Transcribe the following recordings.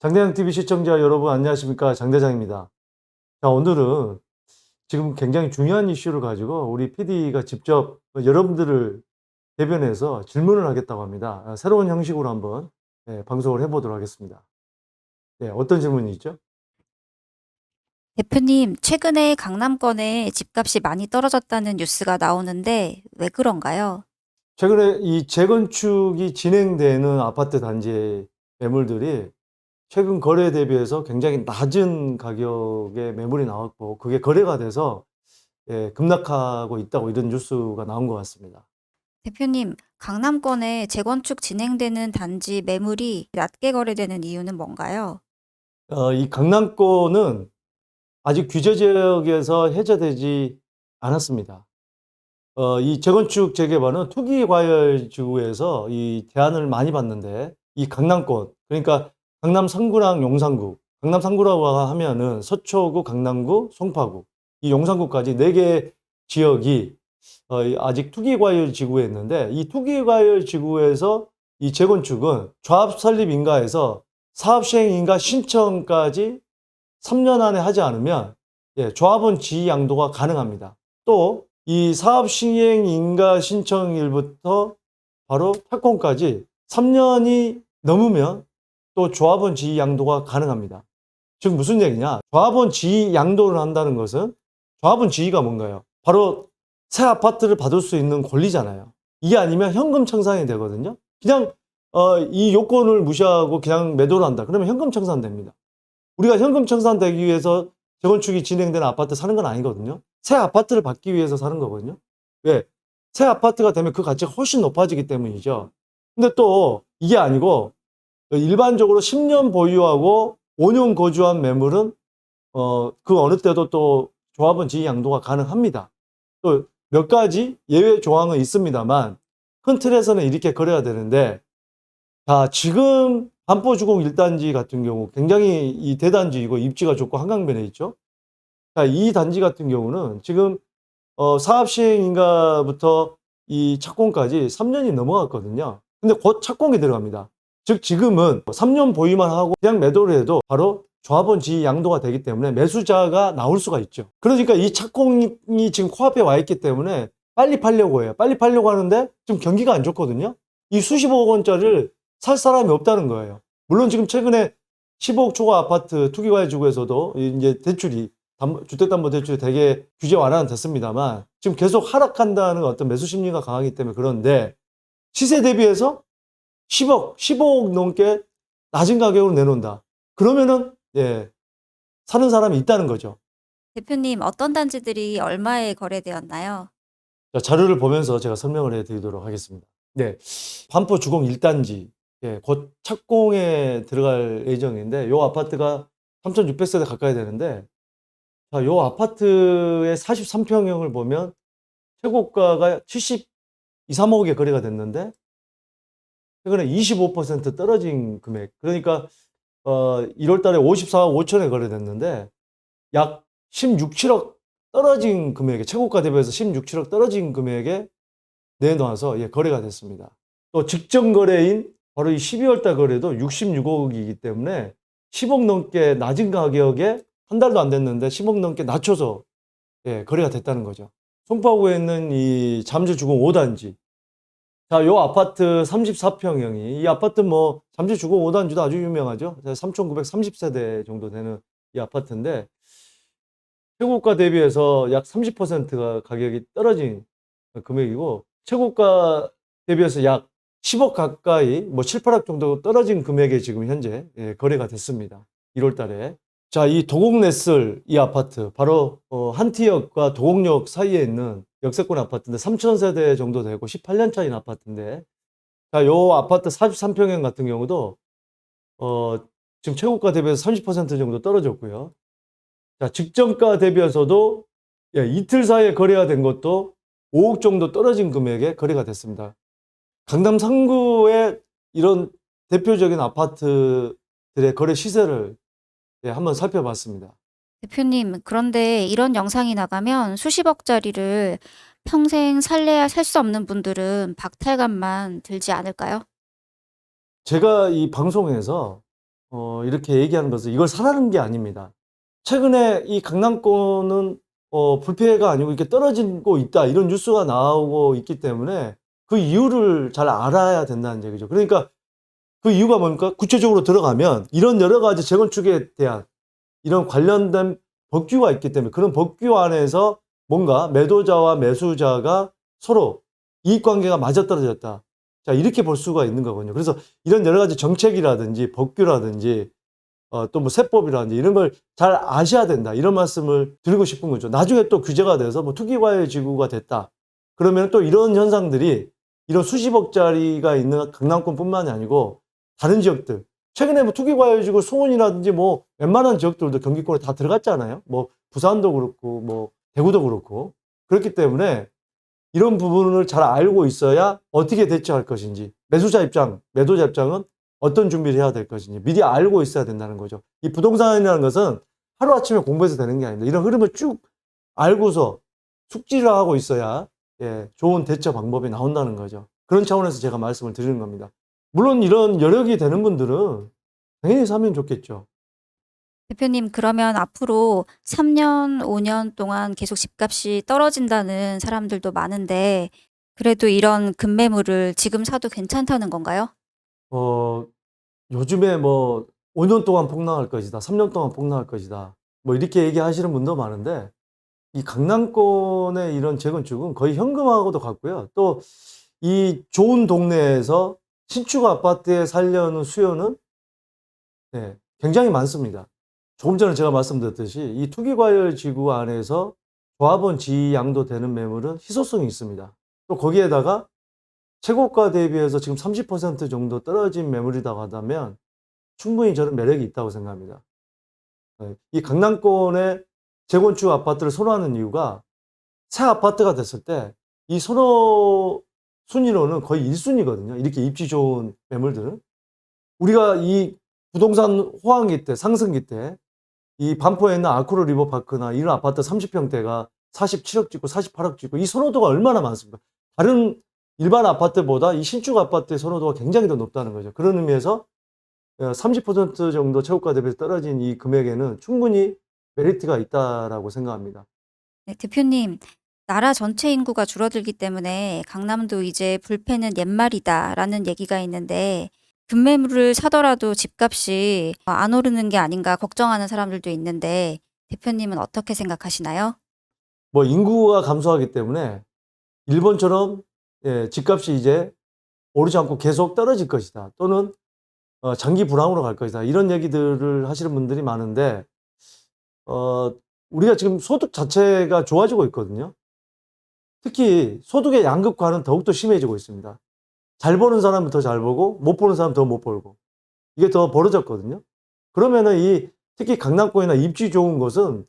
장대장 TV 시청자 여러분 안녕하십니까? 장대장입니다. 자, 오늘은 지금 굉장히 중요한 이슈를 가지고 우리 PD가 직접 여러분들을 대변해서 질문을 하겠다고 합니다. 새로운 형식으로 한번 방송을 해보도록 하겠습니다. 어떤 질문이 있죠? 대표님, 최근에 강남권에 집값이 많이 떨어졌다는 뉴스가 나오는데 왜 그런가요? 최근에 이 재건축이 진행되는 아파트 단지의 매물들이 최근 거래 대비해서 굉장히 낮은 가격의 매물이 나왔고 그게 거래가 돼서 급락하고 있다고 이런 뉴스가 나온 것 같습니다. 대표님, 강남권에 재건축 진행되는 단지 매물이 낮게 거래되는 이유는 뭔가요? 이 강남권은 아직 규제 지역에서 해제되지 않았습니다. 이 재건축 재개발은 투기과열지구에서 이 제한을 많이 받는데 이 강남권, 그러니까 강남 3구랑 용산구, 강남 3구라고 하면은 서초구, 강남구, 송파구, 이 용산구까지 4개 지역이 아직 투기과열지구에 있는데 이 투기과열지구에서 이 재건축은 조합 설립 인가에서 사업 시행 인가 신청까지 3년 안에 하지 않으면 조합원 지위 양도가 가능합니다. 또 이 사업 시행 인가 신청일부터 바로 착공까지 3년이 넘으면 또 조합원 지위 양도가 가능합니다. 즉 무슨 얘기냐? 조합원 지위 양도를 한다는 것은 조합원 지위가 뭔가요? 바로 새 아파트를 받을 수 있는 권리잖아요. 이게 아니면 현금 청산이 되거든요. 그냥 이 요건을 무시하고 그냥 매도를 한다. 그러면 현금 청산됩니다. 우리가 현금 청산되기 위해서 재건축이 진행되는 아파트 사는 건 아니거든요. 새 아파트를 받기 위해서 사는 거거든요. 왜? 새 아파트가 되면 그 가치가 훨씬 높아지기 때문이죠. 근데 또 이게 아니고 일반적으로 10년 보유하고 5년 거주한 매물은 그 어느 때도 또 조합원 지위 양도가 가능합니다. 또 몇 가지 예외 조항은 있습니다만 큰 틀에서는 이렇게 거래가 되는데, 자, 지금 반포주공 1단지 같은 경우 굉장히 이 대단지이고 입지가 좋고 한강변에 있죠. 자, 이 단지 같은 경우는 지금 사업 시행인가부터 이 착공까지 3년이 넘어갔거든요. 근데 곧 착공이 들어갑니다. 즉 지금은 3년 보유만 하고 그냥 매도를 해도 바로 조합원 지위 양도가 되기 때문에 매수자가 나올 수가 있죠. 그러니까 이 착공이 지금 코앞에 와 있기 때문에 빨리 팔려고 해요. 빨리 팔려고 하는데 지금 경기가 안 좋거든요. 이 수십억 원짜리를 살 사람이 없다는 거예요. 물론 지금 최근에 15억 초과 아파트 투기과열지구에서도 이제 대출이 주택담보대출이 되게 규제 완화는 됐습니다만 지금 계속 하락한다는 어떤 매수 심리가 강하기 때문에 그런데 시세 대비해서 10억, 15억 넘게 낮은 가격으로 내놓는다. 그러면은 사는 사람이 있다는 거죠. 대표님, 어떤 단지들이 얼마에 거래되었나요? 자, 자료를 보면서 제가 설명을 해드리도록 하겠습니다. 네, 반포 주공 1단지 곧 착공에 들어갈 예정인데 요 아파트가 3,600세대 가까이 되는데, 자, 요 아파트의 43평형을 보면 최고가가 72, 3억에 거래가 됐는데 최근에 25% 떨어진 금액. 그러니까 1월 달에 54억 5천에 거래됐는데 약 16, 7억 떨어진 금액에, 최고가 대비해서 16, 7억 떨어진 금액에 내놔서 거래가 됐습니다. 또 직전 거래인 바로 이 12월 달 거래도 66억이기 때문에 10억 넘게 낮은 가격에 한 달도 안 됐는데 10억 넘게 낮춰서 거래가 됐다는 거죠. 송파구에 있는 이 잠실주공 5단지. 자, 요 아파트 34평형이, 이 아파트 뭐 잠실주공 5단지도 아주 유명하죠. 3,930세대 정도 되는 이 아파트인데 최고가 대비해서 약 30%가 가격이 떨어진 금액이고 최고가 대비해서 약 10억 가까이 뭐 7, 8억 정도 떨어진 금액에 지금 현재 거래가 됐습니다. 1월 달에. 자, 이 도곡내슬 이 아파트 바로 한티역과 도곡역 사이에 있는 역세권 아파트인데 3,000세대 정도 되고 18년 차인 아파트인데, 자, 요 아파트 43평형 같은 경우도 지금 최고가 대비해서 30% 정도 떨어졌고요. 자, 직전가 대비해서도 이틀 사이에 거래가 된 것도 5억 정도 떨어진 금액에 거래가 됐습니다. 강남 3구의 이런 대표적인 아파트들의 거래 시세를 한번 살펴봤습니다. 대표님, 그런데 이런 영상이 나가면 수십억짜리를 평생 살래야 살 수 없는 분들은 박탈감만 들지 않을까요? 제가 이 방송에서 이렇게 얘기하는 것은 이걸 사라는 게 아닙니다. 최근에 이 강남권은 불패가 아니고 이렇게 떨어지고 있다 이런 뉴스가 나오고 있기 때문에 그 이유를 잘 알아야 된다는 얘기죠. 그러니까 그 이유가 뭡니까? 구체적으로 들어가면 이런 여러 가지 재건축에 대한 이런 관련된 법규가 있기 때문에 그런 법규 안에서 뭔가 매도자와 매수자가 서로 이익관계가 맞아떨어졌다. 자, 이렇게 볼 수가 있는 거거든요. 그래서 이런 여러 가지 정책이라든지 법규라든지 또 뭐 세법이라든지 이런 걸 잘 아셔야 된다. 이런 말씀을 드리고 싶은 거죠. 나중에 또 규제가 돼서 뭐 투기과열 지구가 됐다. 그러면 또 이런 현상들이 이런 수십억짜리가 있는 강남권뿐만이 아니고 다른 지역들 최근에 뭐 투기과열 지구 수원이라든지 뭐 웬만한 지역들도 경기권에 다 들어갔잖아요. 뭐 부산도 그렇고 뭐 대구도 그렇고 그렇기 때문에 이런 부분을 잘 알고 있어야 어떻게 대처할 것인지 매수자 입장, 매도자 입장은 어떤 준비를 해야 될 것인지 미리 알고 있어야 된다는 거죠. 이 부동산이라는 것은 하루아침에 공부해서 되는 게 아닙니다. 이런 흐름을 쭉 알고서 숙지를 하고 있어야 좋은 대처 방법이 나온다는 거죠. 그런 차원에서 제가 말씀을 드리는 겁니다. 물론 이런 여력이 되는 분들은 당연히 사면 좋겠죠. 대표님, 그러면 앞으로 3년, 5년 동안 계속 집값이 떨어진다는 사람들도 많은데, 그래도 이런 급매물을 지금 사도 괜찮다는 건가요? 어, 요즘에 뭐 5년 동안 폭락할 것이다. 3년 동안 폭락할 것이다. 뭐 이렇게 얘기하시는 분도 많은데 이 강남권의 이런 재건축은 거의 현금화하고도 같고요. 또 이 좋은 동네에서 신축 아파트에 살려는 수요는 굉장히 많습니다. 조금 전에 제가 말씀드렸듯이 이 투기과열 지구 안에서 조합원 지양도 되는 매물은 희소성이 있습니다. 또 거기에다가 최고가 대비해서 지금 30% 정도 떨어진 매물이라고 한다면 충분히 저는 매력이 있다고 생각합니다. 이 강남권의 재건축 아파트를 선호하는 이유가 새 아파트가 됐을 때 이 선호 순위로는 거의 1순위거든요. 이렇게 입지 좋은 매물들은. 우리가 이 부동산 호황기 때, 상승기 때 이 반포에 있는 아크로 리버파크나 이런 아파트 30평대가 47억 찍고 48억 찍고 이 선호도가 얼마나 많습니까? 다른 일반 아파트보다 이 신축 아파트의 선호도가 굉장히 더 높다는 거죠. 그런 의미에서 30% 정도 최고가 대비해서 떨어진 이 금액에는 충분히 메리트가 있다라고 생각합니다. 네, 대표님, 나라 전체 인구가 줄어들기 때문에 강남도 이제 불패는 옛말이다라는 얘기가 있는데, 급매물을 사더라도 집값이 안 오르는 게 아닌가 걱정하는 사람들도 있는데, 대표님은 어떻게 생각하시나요? 뭐 인구가 감소하기 때문에 일본처럼 집값이 이제 오르지 않고 계속 떨어질 것이다. 또는 장기 불황으로 갈 것이다. 이런 얘기들을 하시는 분들이 많은데 어, 우리가 지금 소득 자체가 좋아지고 있거든요. 특히 소득의 양극화는 더욱더 심해지고 있습니다. 잘 버는 사람은 더 잘 벌고 못 버는 사람은 더 못 벌고 이게 더 벌어졌거든요. 그러면은 이 특히 강남권이나 입지 좋은 곳은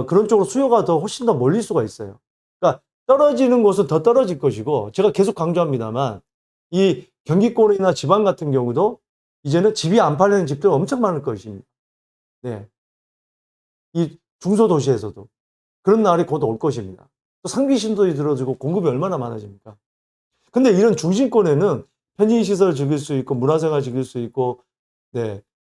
그런 쪽으로 수요가 더 훨씬 더 몰릴 수가 있어요. 그러니까 떨어지는 곳은 더 떨어질 것이고 제가 계속 강조합니다만 이 경기권이나 지방 같은 경우도 이제는 집이 안 팔리는 집들 엄청 많을 것입니다. 네. 이 중소도시에서도 그런 날이 곧 올 것입니다. 또 상비 신도시 들어지고 공급이 얼마나 많아집니까? 근데 이런 중심권에는 편의시설 즐길 수 있고 문화생활 즐길 수 있고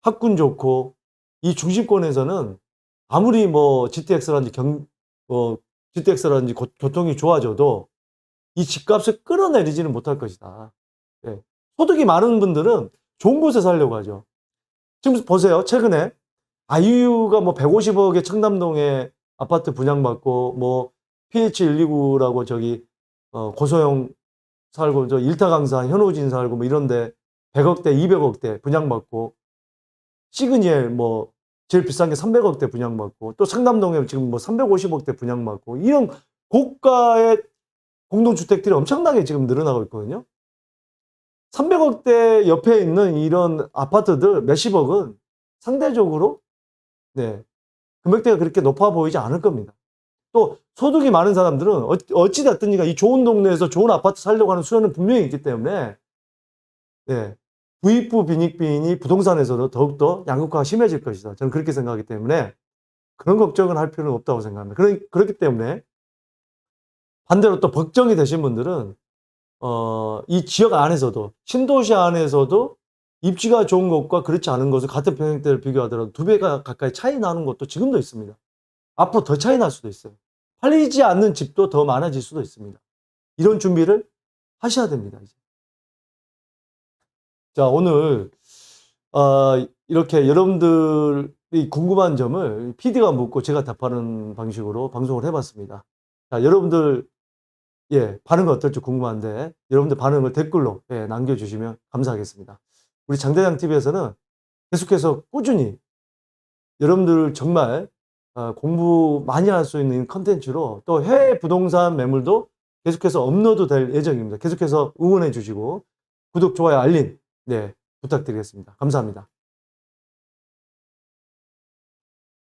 학군 좋고 이 중심권에서는 아무리 뭐 GTX라든지 GTX라든지 교통이 좋아져도 이 집값을 끌어내리지는 못할 것이다. 소득이 많은 분들은 좋은 곳에 살려고 하죠. 지금 보세요. 최근에 아이유가 뭐 150억에 청담동에 아파트 분양받고 뭐 PH129라고 저기 고소영 살고 저 일타 강사 현우진 살고 뭐 이런데 100억대, 200억대 분양받고 시그니엘 뭐 제일 비싼 게 300억대 분양받고 또 청담동에 지금 뭐 350억대 분양받고 이런 고가의 공동주택들이 엄청나게 지금 늘어나고 있거든요. 300억대 옆에 있는 이런 아파트들 몇십억은 상대적으로 금액대가 그렇게 높아 보이지 않을 겁니다. 또 소득이 많은 사람들은 어찌됐든지가 이 좋은 동네에서 좋은 아파트 살려고 하는 수요는 분명히 있기 때문에 부익부 빈익빈이 부동산에서도 더욱더 양극화가 심해질 것이다. 저는 그렇게 생각하기 때문에 그런 걱정을 할 필요는 없다고 생각합니다. 그렇기 때문에 반대로 또 걱정이 되신 분들은 이 지역 안에서도 신도시 안에서도 입지가 좋은 것과 그렇지 않은 것을 같은 평형대를 비교하더라도 2배가 가까이 차이 나는 것도 지금도 있습니다. 앞으로 더 차이 날 수도 있어요. 팔리지 않는 집도 더 많아질 수도 있습니다. 이런 준비를 하셔야 됩니다. 이제. 자, 오늘 이렇게 여러분들이 궁금한 점을 PD가 묻고 제가 답하는 방식으로 방송을 해봤습니다. 자, 여러분들 반응은 어떨지 궁금한데 여러분들 반응을 댓글로 남겨주시면 감사하겠습니다. 우리 장대장 TV에서는 계속해서 꾸준히 여러분들 정말 공부 많이 할 수 있는 컨텐츠로 또 해외 부동산 매물도 계속해서 업로드 될 예정입니다. 계속해서 응원해 주시고 구독, 좋아요, 알림 부탁드리겠습니다. 감사합니다.